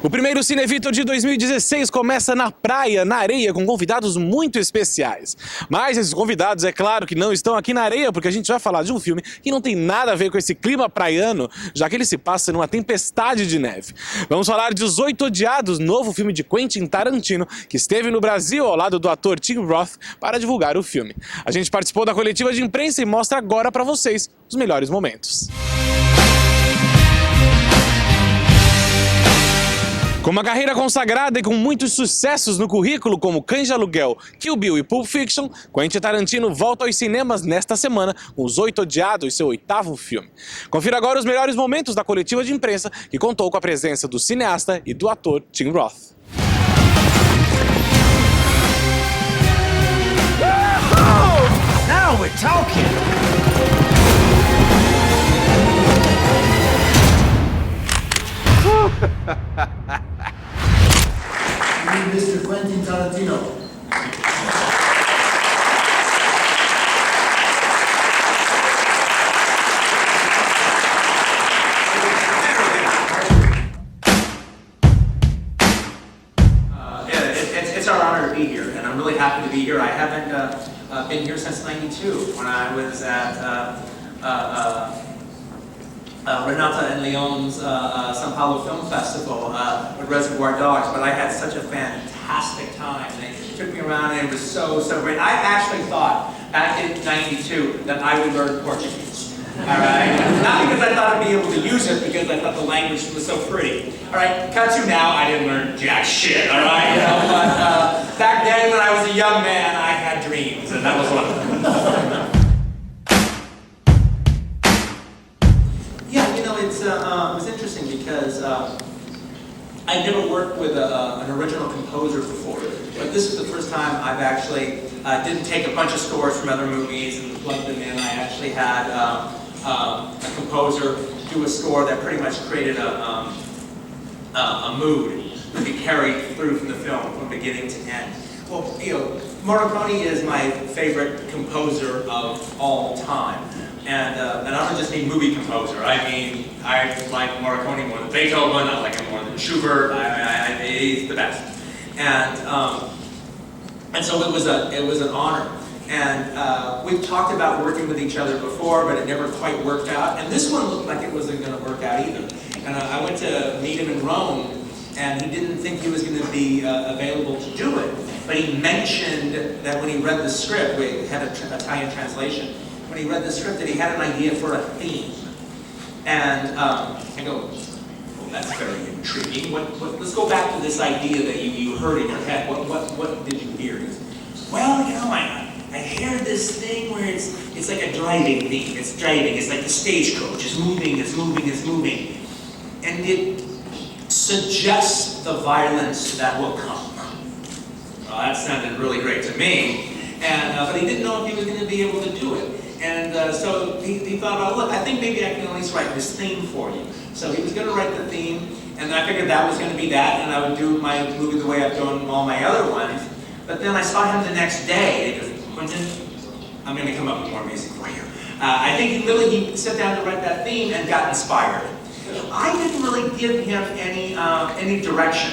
O primeiro CineVitor de 2016 começa na praia, na areia, com convidados muito especiais. Mas esses convidados, é claro, que não estão aqui na areia, porque a gente vai falar de um filme que não tem nada a ver com esse clima praiano, já que ele se passa numa tempestade de neve. Vamos falar de Os Oito Odiados, novo filme de Quentin Tarantino, que esteve no Brasil ao lado do ator Tim Roth para divulgar o filme. A gente participou da coletiva de imprensa e mostra agora para vocês os melhores momentos. Com uma carreira consagrada e com muitos sucessos no currículo como Cães de Aluguel, Kill Bill e Pulp Fiction, Quentin Tarantino volta aos cinemas nesta semana com Os Oito Odiados, seu oitavo filme. Confira agora os melhores momentos da coletiva de imprensa, que contou com a presença do cineasta e do ator Tim Roth. Now we're talking! Mr. Quentin Tarantino. It's our honor to be here, and I'm really happy to be here. I haven't been here since '92 when I was at Renata and Leon's São Paulo Film Festival with Reservoir Dogs, but I had such a fantastic time. They took me around and it was so great. I actually thought back in '92 that I would learn Portuguese. All right, not because I thought I'd be able to use it, because I thought the language was so pretty. All right, cut to now, I didn't learn jack shit. All right, you know, but back then when I was a young man, I had dreams, and that was one of them. It was interesting because I'd never worked with an original composer before, but this is the first time I've actually didn't take a bunch of scores from other movies and plug them in. I actually had a composer do a score that pretty much created a mood that be carried through from the film from beginning to end. Well, you know, Morricone is my favorite composer of all time. And I don't just mean movie composer. I mean, I like Morricone more than Beethoven. I like him more than Schubert. He's the best. And so it was an honor. And we've talked about working with each other before, but it never quite worked out. And this one looked like it wasn't going to work out either. And I went to meet him in Rome, and he didn't think he was going to be available to do it. But he mentioned that when he read the script, we had an Italian translation. When he read the script, that he had an idea for a theme. And I go, well, that's very intriguing. Let's go back to this idea that you heard in your head. What did you hear? Well, you know, I heard this thing where it's like a driving theme. It's driving. It's like the stagecoach. It's moving, it's moving, it's moving. And it suggests the violence that will come. Well, that sounded really great to me. And but he didn't know if he was going to be able to do it. And so he thought, oh, look, I think maybe I can at least write this theme for you. So he was going to write the theme, and I figured that was going to be that, and I would do my movie the way I've done all my other ones. But then I saw him the next day, and he goes, Quentin, I'm going to come up with more music for you. I think he sat down to write that theme and got inspired. I didn't really give him any direction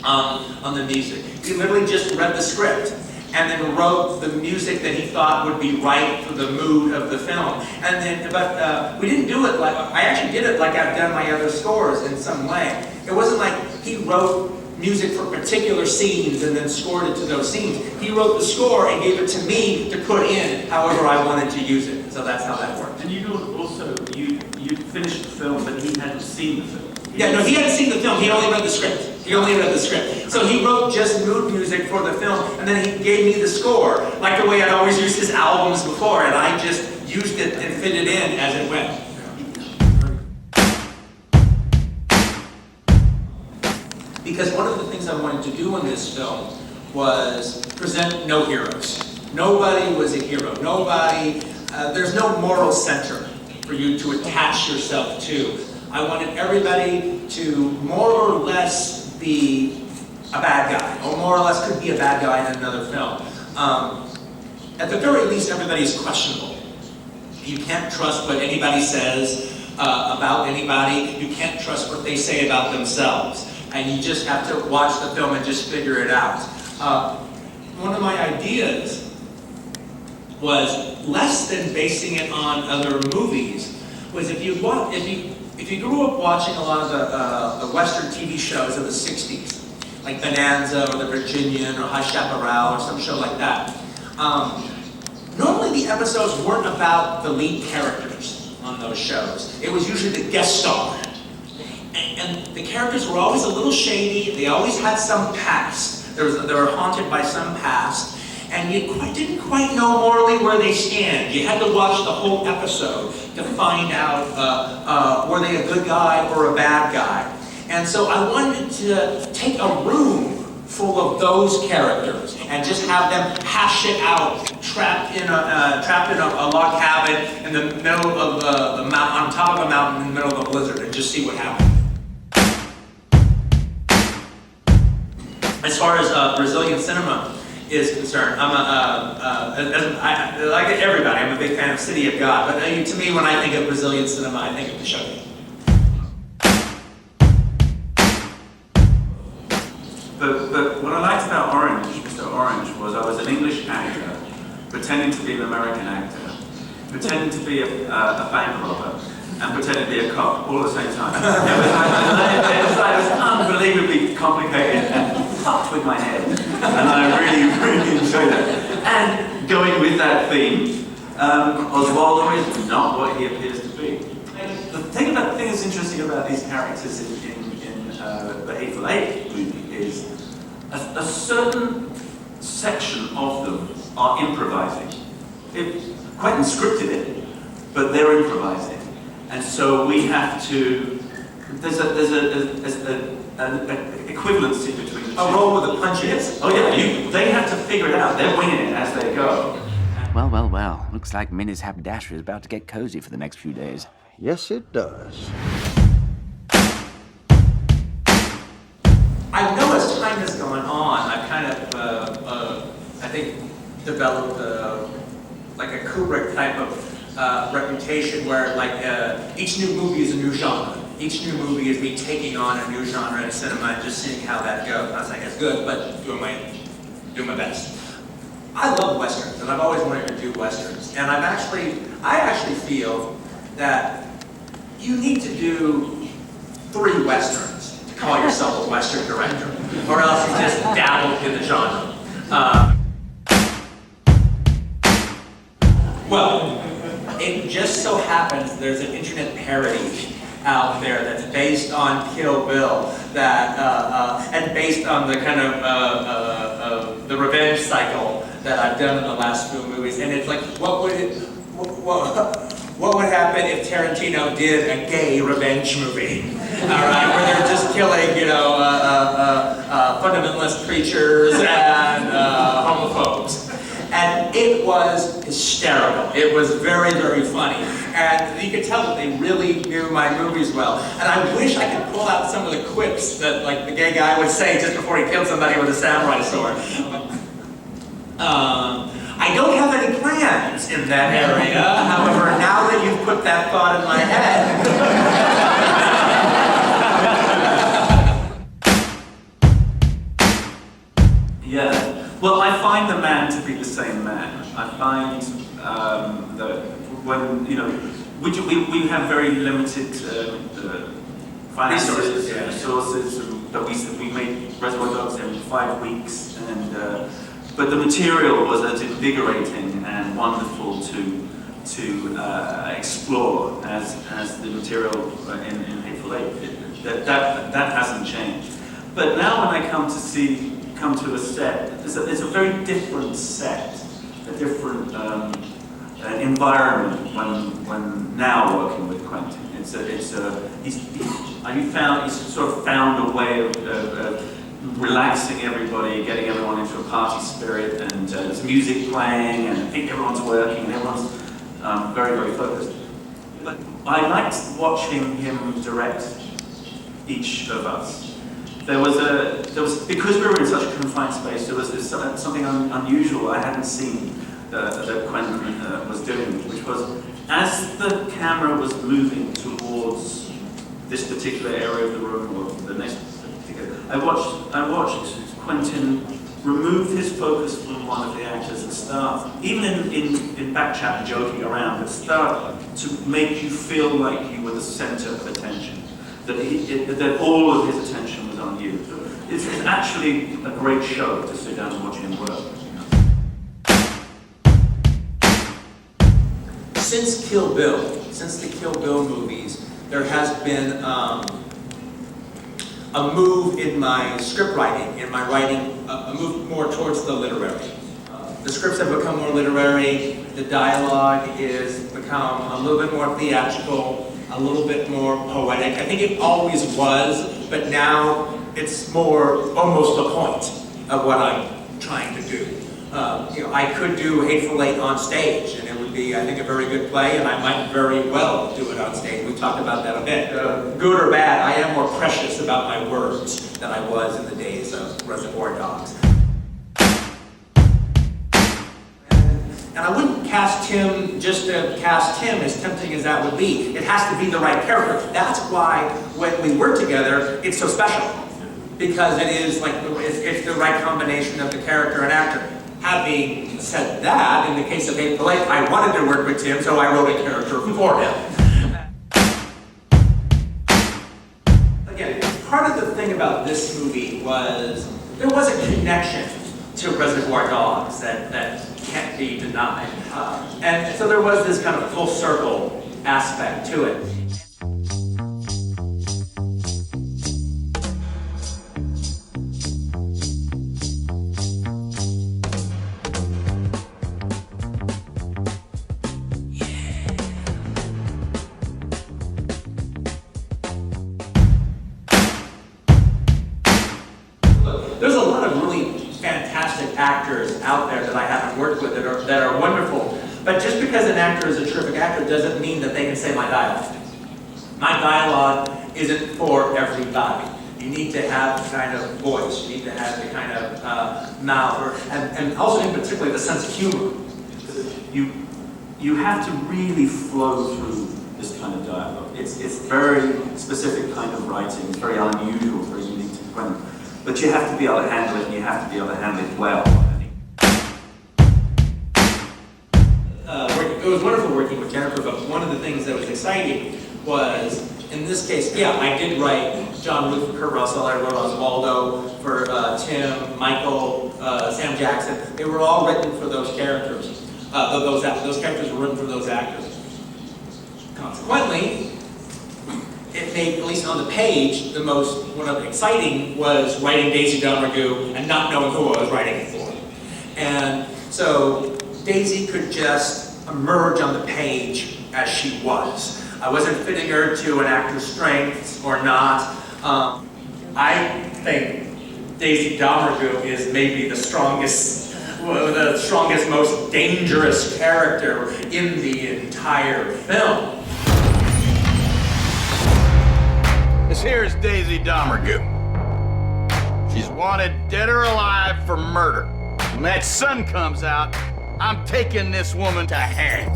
on the music. He literally just read the script and then wrote the music that he thought would be right for the mood of the film. And then, but we didn't do it like, I actually did it like I've done my other scores in some way. It wasn't like he wrote music for particular scenes and then scored it to those scenes. He wrote the score and gave it to me to put in however I wanted to use it. So that's how that worked. And you also, you finished the film, but he hadn't seen the film. Yeah, no, he hadn't seen the film, he only read the script. He only read the script. So he wrote just mood music for the film, and then he gave me the score, like the way I'd always used his albums before, and I just used it and fit it in as it went. Because one of the things I wanted to do in this film was present no heroes. Nobody was a hero. Nobody, there's no moral center for you to attach yourself to. I wanted everybody to more or less be a bad guy, or more or less could be a bad guy in another film. At the very least, everybody's questionable. You can't trust what anybody says about anybody. You can't trust what they say about themselves. and you just have to watch the film and just figure it out. One of my ideas was less than basing it on other movies. Was if you grew up watching a lot of the Western TV shows of the '60s, like Bonanza or The Virginian or High Chaparral or some show like that. Normally the episodes weren't about the lead characters on those shows. It was usually the guest star. And the characters were always a little shady. They always had some past. They were haunted by some past. And you didn't quite know morally where they stand. You had to watch the whole episode to find out were they a good guy or a bad guy. And so I wanted to take a room full of those characters and just have them hash it out, trapped in a log cabin in the middle of the mountain, on top of a mountain in the middle of a blizzard, and just see what happened. As far as Brazilian cinema is concerned, like everybody, I'm a big fan of City of God, but to me, when I think of Brazilian cinema, I think of the show. But what I liked about Orange, Mr. Orange, was I was an English actor pretending to be an American actor, pretending to be a bank robber, and pretending to be a cop all at the same time. It was unbelievably complicated and fucked with my head, and I really enjoyed it. And going with that theme, Oswaldo is not what he appears to be. The thing that's interesting about these characters in the Hateful Eight movie is a certain section of them are improvising. Quentin scripted it, but they're improvising, and so we have to. There's an equivalency between the two. A roll with the punches. Oh yeah, they have to figure it out. They're winging it as they go. Well, well, well. Looks like Minnie's haberdashery is about to get cozy for the next few days. Yes, it does. I know as time has gone on, I've kind of, I think, developed like a Kubrick type of reputation where each new movie is a new genre. Each new movie is me taking on a new genre in cinema and just seeing how that goes. Not saying it's good, but doing my best. I love Westerns, and I've always wanted to do Westerns. And I actually feel that you need to do 3 Westerns to call yourself a Western director, or else you just dabble in the genre. Well, it just so happens there's an internet parody out there that's based on Kill Bill, and based on the kind of the revenge cycle that I've done in the last few movies. And it's like, what would happen if Tarantino did a gay revenge movie? All right, where they're just killing, fundamentalist preachers and homophobes. And it was hysterical. It was very, very funny. And you could tell that they really knew my movies well. And I wish I could pull out some of the quips that the gay guy would say just before he killed somebody with a samurai sword. I don't have any plans in that area. However, now that you've put that thought in my head. Yeah. Well, I find the man to be the same man. I find that when, we have very limited finances, resources, but we made Reservoir Dogs in 5 weeks, and but the material was invigorating and wonderful to explore as the material in Hateful Eight. That hasn't changed. But now when I come to a set, it's a very different set, a different environment when now working with Quentin. He's sort of found a way of relaxing everybody, getting everyone into a party spirit, and there's music playing, and I think everyone's working, and everyone's very, very focused. But I liked watching him direct each of us. There was because we were in such a confined space, there was something unusual I hadn't seen that Quentin was doing, which was, as the camera was moving towards this particular area of the room, or the next particular I watched Quentin remove his focus from one of the actors and start, even in backchat and joking around, but start to make you feel like you were the center of attention, that all of his attention was on you. It's actually a great show to sit down and watch him work. Since the Kill Bill movies, there has been a move in my script writing, a move more towards the literary. The scripts have become more literary, the dialogue is become a little bit more theatrical, a little bit more poetic. I think it always was, but now it's more almost the point of what I'm trying to do. I could do Hateful Eight on stage, and it would be, I think, a very good play, and I might very well do it on stage. We talked about that a bit. Good or bad, I am more precious about my words than I was in the days of Reservoir Dogs. And I wouldn't cast Tim just to cast Tim, as tempting as that would be. It has to be the right character. That's why when we work together, it's so special. Because it is like, it's the right combination of the character and actor. Having said that, in the case of Hateful Eight, I wanted to work with Tim, so I wrote a character for him. Again, part of the thing about this movie was there was a connection to Reservoir Dogs that can't be denied. And so there was this kind of full circle aspect to it. There's a lot of really fantastic actors out there that I haven't worked with that are wonderful. But just because an actor is a terrific actor doesn't mean that they can say my dialogue. My dialogue isn't for everybody. You need to have the kind of voice, you need to have the kind of mouth, and also in particular the sense of humor. You have to really flow through this kind of dialogue. It's very specific kind of writing. It's very unusual, very unique to Quentin. But you have to be able to handle it, and you have to be able to handle it well. It was wonderful working with Jennifer, but one of the things that was exciting was, in this case, yeah, I did write John Luke for Kurt Russell, I wrote Oswaldo for Tim, Michael, Sam Jackson. They were all written for those characters. Those characters were written for those actors. Consequently, it made, at least on the page, one of the exciting was writing Daisy Domergue and not knowing who I was writing it for. And so Daisy could just emerge on the page as she was. I wasn't fitting her to an actor's strengths or not. I think Daisy Domergue is maybe the strongest, most dangerous character in the entire film. This here is Daisy Domergue. She's wanted dead or alive for murder. When that sun comes out, I'm taking this woman to hang.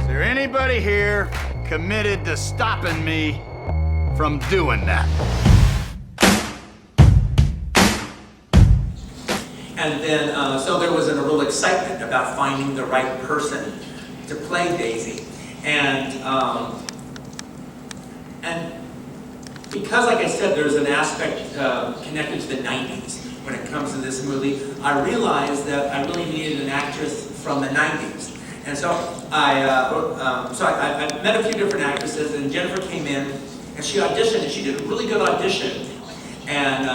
Is there anybody here committed to stopping me from doing that? And then, so there was a real excitement about finding the right person to play Daisy. And because, like I said, there's an aspect connected to the 90s when it comes to this movie, I realized that I really needed an actress from the 90s. And so I met a few different actresses, and Jennifer came in, and she auditioned, and she did a really good audition. And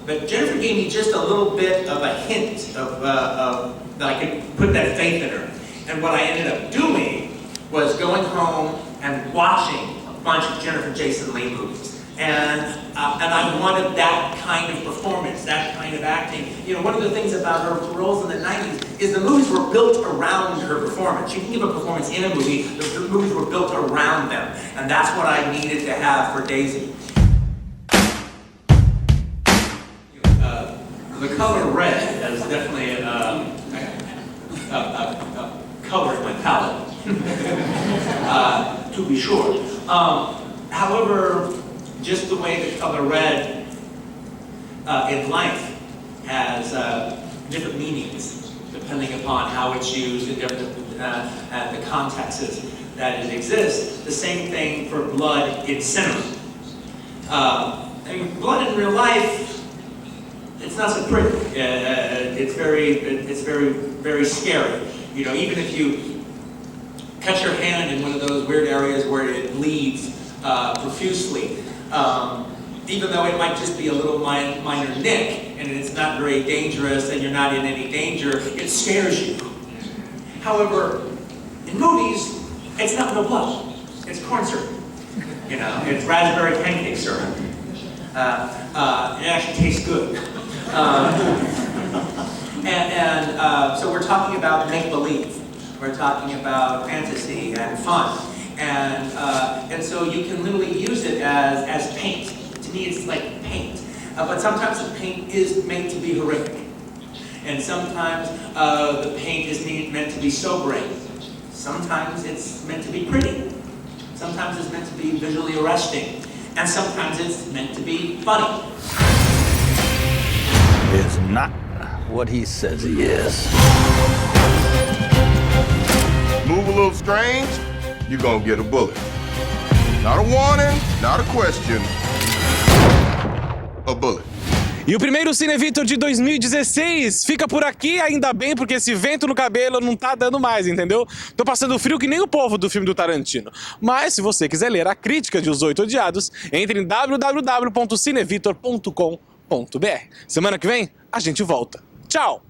but Jennifer gave me just a little bit of a hint of that I could put that faith in her. And what I ended up doing was going home and watching a bunch of Jennifer Jason Leigh movies. And I wanted that kind of performance, that kind of acting. You know, one of the things about her roles in the 90s is the movies were built around her performance. She can give a performance in a movie, the movies were built around them. And that's what I needed to have for Daisy. The color red has definitely colored my palette, to be sure. However, just the way the color red in life has different meanings depending upon how it's used and the contexts that it exists. The same thing for blood in cinema. I mean, blood in real life, it's not so pretty. It's very scary. You know, even if you cut your hand in one of those weird areas where it bleeds profusely, even though it might just be a little minor nick, and it's not very dangerous, and you're not in any danger, it scares you. However, in movies, it's not real blood. It's corn syrup. You know, it's raspberry pancake syrup. It actually tastes good. So we're talking about make-believe. We're talking about fantasy and fun. And so you can literally use it as paint. To me, it's like paint. But sometimes the paint is meant to be horrific. And sometimes the paint is meant to be sobering. Sometimes it's meant to be pretty. Sometimes it's meant to be visually arresting. And sometimes it's meant to be funny. Is not what he says he is. Move a little strange, you're gonna get a bullet. Not a warning, not a question, a bullet. E o primeiro CineVitor de 2016 fica por aqui, ainda bem, porque esse vento no cabelo não tá dando mais, entendeu? Tô passando frio que nem o povo do filme do Tarantino. Mas se você quiser ler a crítica de Os Oito Odiados, entre em www.cinevitor.com.br. Semana que vem, a gente volta. Tchau!